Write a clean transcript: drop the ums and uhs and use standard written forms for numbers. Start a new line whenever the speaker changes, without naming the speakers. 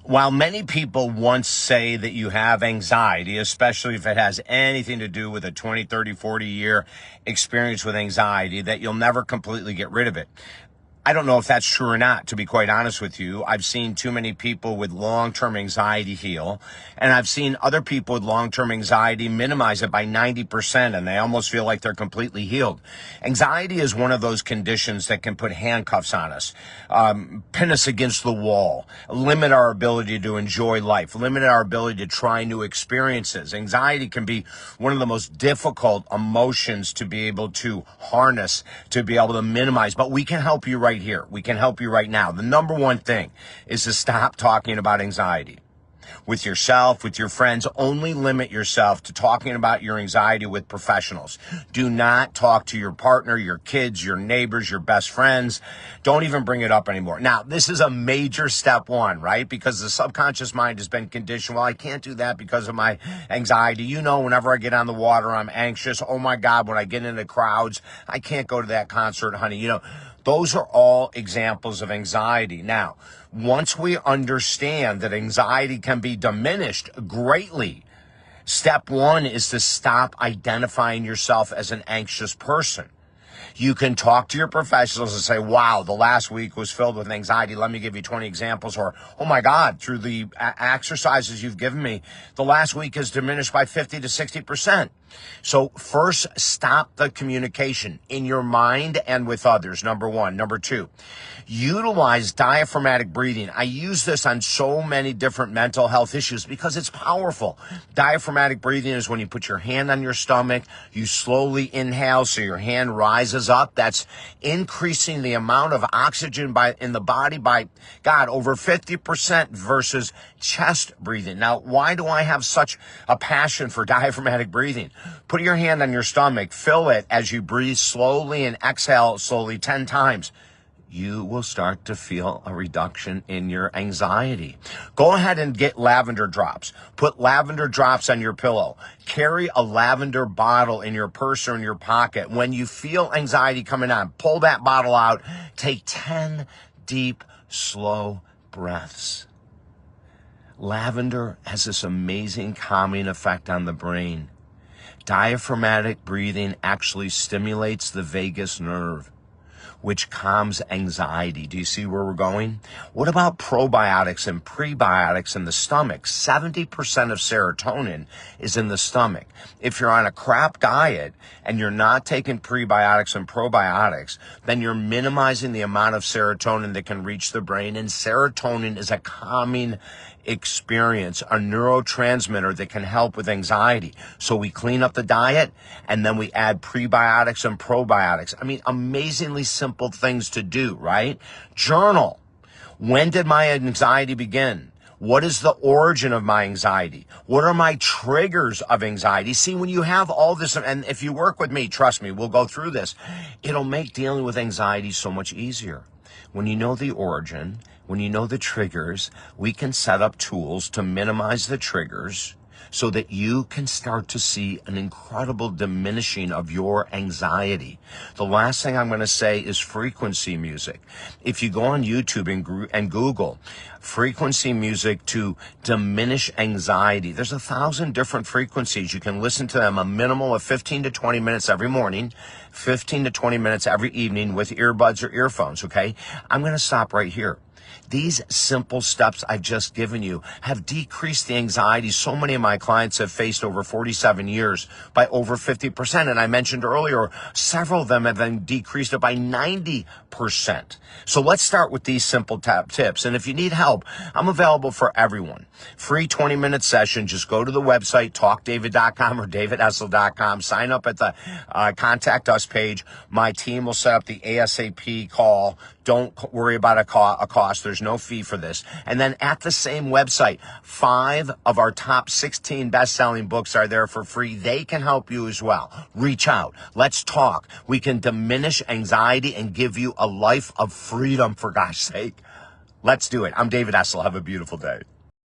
While many people once say that you have anxiety, especially if it has anything to do with a 20, 30, 40-year experience with anxiety, that you'll never completely get rid of it. I don't know if that's true or not, to be quite honest with you. I've seen too many people with long-term anxiety heal, and I've seen other people with long-term anxiety minimize it by 90%, and they almost feel like they're completely healed. Anxiety is one of those conditions that can put handcuffs on us, pin us against the wall, limit our ability to enjoy life, limit our ability to try new experiences. Anxiety can be one of the most difficult emotions to be able to harness, to be able to minimize, but we can help you right here. We can help you right now. The number one thing is to stop talking about anxiety with yourself, with your friends. Only limit yourself to talking about your anxiety with professionals. Do not talk to your partner, your kids, your neighbors, your best friends. Don't even bring it up anymore. Now, this is a major step one, right? Because the subconscious mind has been conditioned. Well, I can't do that because of my anxiety. You know, whenever I get on the water, I'm anxious. Oh my God, when I get into crowds, I can't go to that concert, honey. You know, those are all examples of anxiety. Now, once we understand that anxiety can be diminished greatly, step one is to stop identifying yourself as an anxious person. You can talk to your professionals and say, wow, the last week was filled with anxiety. Let me give you 20 examples. Or, oh my God, through the exercises you've given me, the last week has diminished by 50 to 60%. So first, stop the communication in your mind and with others, number one. Number two, utilize diaphragmatic breathing. I use this on so many different mental health issues because it's powerful. Diaphragmatic breathing is when you put your hand on your stomach, you slowly inhale so your hand rises up. That's increasing the amount of oxygen in the body by, God, over 50% versus chest breathing. Now, why do I have such a passion for diaphragmatic breathing? Put your hand on your stomach, fill it as you breathe slowly and exhale slowly 10 times. You will start to feel a reduction in your anxiety. Go ahead and get lavender drops. Put lavender drops on your pillow. Carry a lavender bottle in your purse or in your pocket. When you feel anxiety coming on, pull that bottle out. Take 10 deep, slow breaths. Lavender has this amazing calming effect on the brain. Diaphragmatic breathing actually stimulates the vagus nerve, which calms anxiety. Do you see where we're going? What about probiotics and prebiotics in the stomach? 70% of serotonin is in the stomach. If you're on a crap diet and you're not taking prebiotics and probiotics, then you're minimizing the amount of serotonin that can reach the brain. And serotonin is a calming experience, a neurotransmitter that can help with anxiety. So we clean up the diet and then we add prebiotics and probiotics. I mean, amazingly simple things to do, right? Journal. When did my anxiety begin? What is the origin of my anxiety? What are my triggers of anxiety? See, when you have all this, and if you work with me, trust me, we'll go through this. It'll make dealing with anxiety so much easier. When you know the origin, when you know the triggers, we can set up tools to minimize the triggers so that you can start to see an incredible diminishing of your anxiety. The last thing I'm going to say is frequency music. If you go on YouTube and Google frequency music to diminish anxiety, there's 1,000 different frequencies. You can listen to them a minimal of 15 to 20 minutes every morning, 15 to 20 minutes every evening with earbuds or earphones, okay? I'm going to stop right here. These simple steps I've just given you have decreased the anxiety so many of my clients have faced over 47 years by over 50%. And I mentioned earlier, several of them have then decreased it by 90%. So let's start with these simple tips. And if you need help, I'm available for everyone. Free 20-minute session. Just go to the website, talkdavid.com or davidessel.com. Sign up at the contact us page. My team will set up the ASAP call. Don't worry about a cost. There's no fee for this. And then at the same website, 5 of our top 16 best-selling books are there for free. They can help you as well. Reach out. Let's talk. We can diminish anxiety and give you a life of freedom, for gosh sake. Let's do it. I'm David Essel. Have a beautiful day.